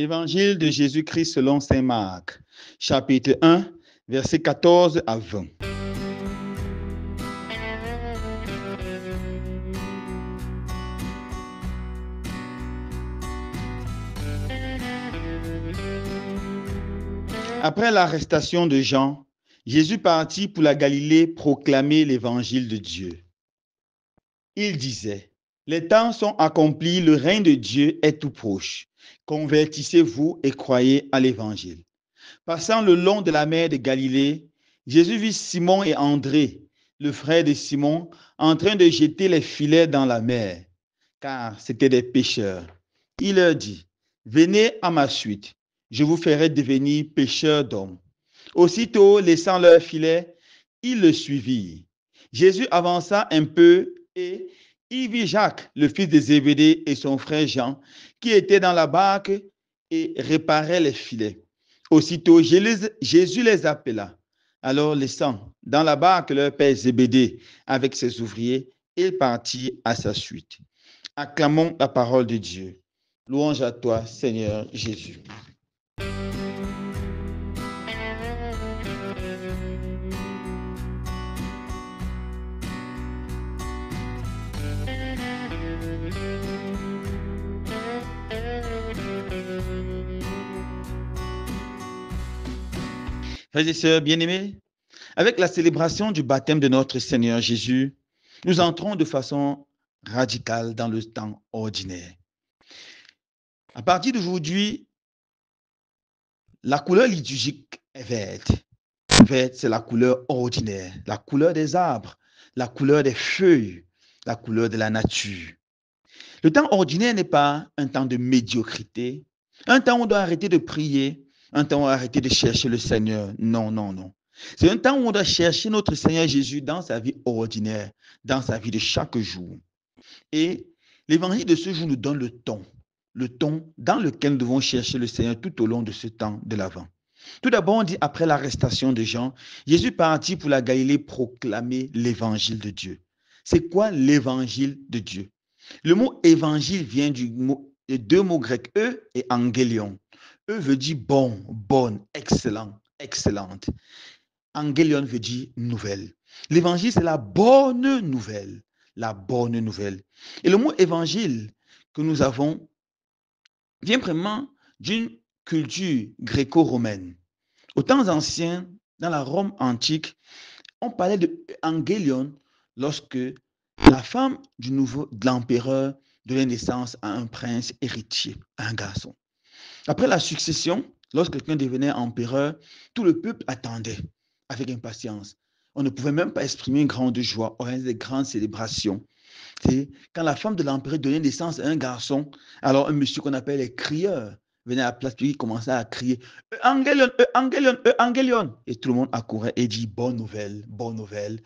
Évangile de Jésus-Christ selon saint Marc, chapitre 1, versets 14 à 20. Après l'arrestation de Jean, Jésus partit pour la Galilée proclamer l'évangile de Dieu. Il disait: les temps sont accomplis, le règne de Dieu est tout proche. Convertissez-vous et croyez à l'évangile. Passant le long de la mer de Galilée, Jésus vit Simon et André, le frère de Simon, en train de jeter les filets dans la mer, car c'étaient des pêcheurs. Il leur dit: venez à ma suite, je vous ferai devenir pêcheurs d'hommes. Aussitôt, laissant leurs filets, ils le suivirent. Jésus avança un peu et il vit Jacques, le fils de Zébédée, et son frère Jean, qui étaient dans la barque et réparaient les filets. Aussitôt, Jésus les appela. Alors, laissant dans la barque leur père Zébédée avec ses ouvriers, il partit à sa suite. Acclamons la parole de Dieu. Louange à toi, Seigneur Jésus. Frères et sœurs bien-aimés, avec la célébration du baptême de notre Seigneur Jésus, nous entrons de façon radicale dans le temps ordinaire. À partir d'aujourd'hui, la couleur liturgique est verte. Verte, c'est la couleur ordinaire, la couleur des arbres, la couleur des feuilles, la couleur de la nature. Le temps ordinaire n'est pas un temps de médiocrité, un temps où on doit arrêter de prier, un temps où on doit arrêter de chercher le Seigneur. Non, non, non. C'est un temps où on doit chercher notre Seigneur Jésus dans sa vie ordinaire, dans sa vie de chaque jour. Et l'évangile de ce jour nous donne le ton dans lequel nous devons chercher le Seigneur tout au long de ce temps de l'Avent. Tout d'abord, on dit après l'arrestation de Jean, Jésus partit pour la Galilée proclamer l'évangile de Dieu. C'est quoi l'évangile de Dieu? Le mot évangile vient des deux mots grecs, et angélion. Veut dire bon, bonne, excellent, excellente. Angélion veut dire nouvelle. L'évangile, c'est la bonne nouvelle. La bonne nouvelle. Et le mot évangile que nous avons vient vraiment d'une culture gréco-romaine. Aux temps anciens, dans la Rome antique, on parlait de angélion lorsque la femme de l'empereur donnait naissance à un prince héritier, un garçon. Après la succession, lorsque quelqu'un devenait empereur, tout le peuple attendait avec impatience. On ne pouvait même pas exprimer une grande joie, organiser des grandes célébrations. C'est quand la femme de l'empereur donnait naissance à un garçon, alors un monsieur qu'on appelle les crieurs venait à la place publique, commençait à crier Angélion, Angélion, Angélion. Et tout le monde accourait et dit bonne nouvelle, bonne nouvelle.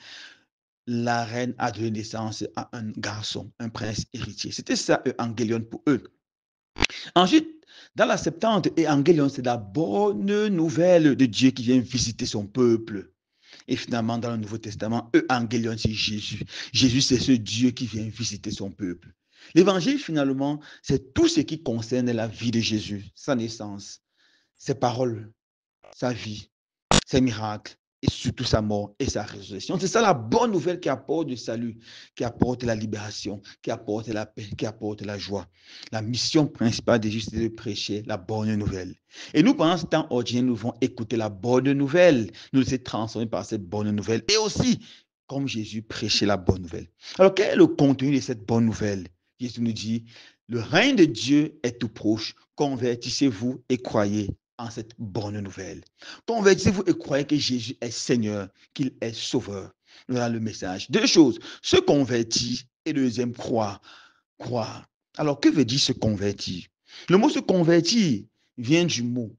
La reine a donné naissance à un garçon, un prince héritier. C'était ça, Angélion, pour eux. Ensuite, dans la Septante, Angélion, c'est la bonne nouvelle de Dieu qui vient visiter son peuple. Et finalement, dans le Nouveau Testament, Angélion, c'est Jésus. Jésus, c'est ce Dieu qui vient visiter son peuple. L'évangile, finalement, c'est tout ce qui concerne la vie de Jésus, sa naissance, ses paroles, sa vie, ses miracles, et surtout sa mort et sa résurrection. C'est ça la bonne nouvelle qui apporte le salut, qui apporte la libération, qui apporte la paix, qui apporte la joie. La mission principale de Jésus, c'est de prêcher la bonne nouvelle. Et nous, pendant ce temps ordinaire, nous devons écouter la bonne nouvelle, nous laisser transformer par cette bonne nouvelle. Et aussi, comme Jésus prêchait la bonne nouvelle. Alors, quel est le contenu de cette bonne nouvelle? Jésus nous dit, le règne de Dieu est tout proche. Convertissez-vous et croyez en cette bonne nouvelle. Convertissez-vous et croyez que Jésus est Seigneur, qu'il est Sauveur. Voilà le message. Deux choses, se convertir et le deuxième, croire. Croire. Alors, que veut dire se convertir? Le mot se convertir vient du mot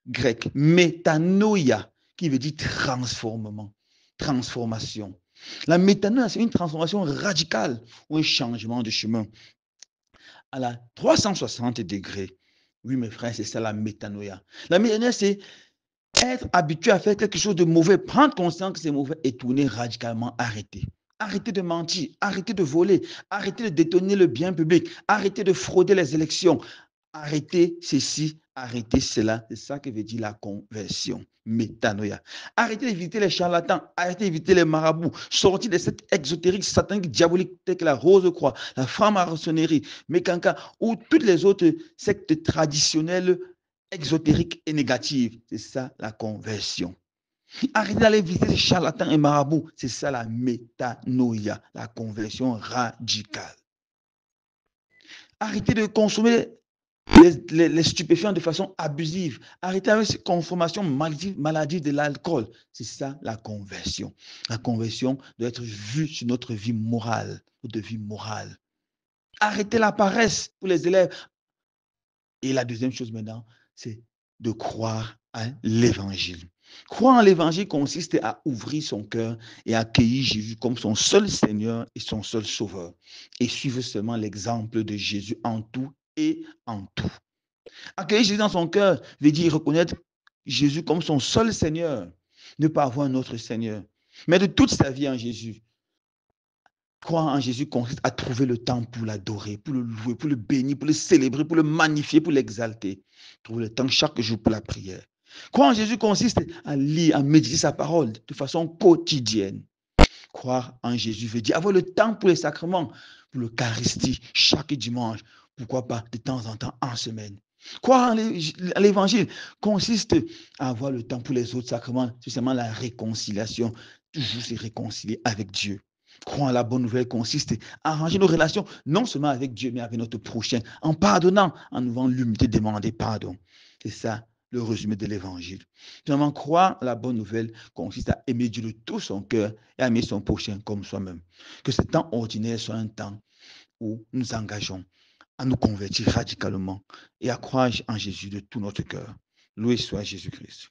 grec métanoïa, qui veut dire transformement, transformation. La métanoïa, c'est une transformation radicale ou un changement de chemin à la 360 degrés. Oui, mes frères, c'est ça la métanoïa. La métanoïa, c'est être habitué à faire quelque chose de mauvais, prendre conscience que c'est mauvais et tourner radicalement, arrêter. Arrêtez de mentir, arrêtez de voler, arrêtez de détourner le bien public, arrêtez de frauder les élections, Arrêtez ceci, arrêtez cela. C'est ça que veut dire la conversion. Métanoïa. Arrêtez d'éviter les charlatans, arrêtez d'éviter les marabouts. Sortez de cette exotérique satanique diabolique telle que la Rose-Croix, la franc-maçonnerie, Mécanca ou toutes les autres sectes traditionnelles exotériques et négatives. C'est ça la conversion. Arrêtez d'aller visiter les charlatans et marabouts. C'est ça la métanoïa, la conversion radicale. Arrêtez de consommer les stupéfiants de façon abusive. Arrêtez avec cette consommation maladive de l'alcool. C'est ça la conversion. La conversion doit être vue sur notre vie morale. Notre vie morale. Arrêtez la paresse pour les élèves. Et la deuxième chose maintenant, c'est de croire à l'évangile. Croire en l'évangile consiste à ouvrir son cœur et à accueillir Jésus comme son seul Seigneur et son seul Sauveur. Et suivre seulement l'exemple de Jésus en tout et en tout. Accueillir Jésus dans son cœur veut dire reconnaître Jésus comme son seul Seigneur, ne pas avoir un autre Seigneur, mais de toute sa vie en Jésus. Croire en Jésus consiste à trouver le temps pour l'adorer, pour le louer, pour le bénir, pour le célébrer, pour le magnifier, pour l'exalter. Trouver le temps chaque jour pour la prière. Croire en Jésus consiste à lire, à méditer sa parole de façon quotidienne. Croire en Jésus veut dire avoir le temps pour les sacrements, pour l'Eucharistie chaque dimanche, pourquoi pas de temps en temps en semaine. Croire en l'évangile consiste à avoir le temps pour les autres sacrements, c'est seulement la réconciliation, toujours se réconcilier avec Dieu. Croire en la bonne nouvelle consiste à arranger nos relations, non seulement avec Dieu, mais avec notre prochain, en pardonnant, en ouvrant l'humilité, demander pardon. C'est ça le résumé de l'évangile. Finalement, croire la bonne nouvelle consiste à aimer Dieu de tout son cœur et à aimer son prochain comme soi-même. Que ce temps ordinaire soit un temps où nous nous engageons à nous convertir radicalement et à croire en Jésus de tout notre cœur. Loué soit Jésus-Christ.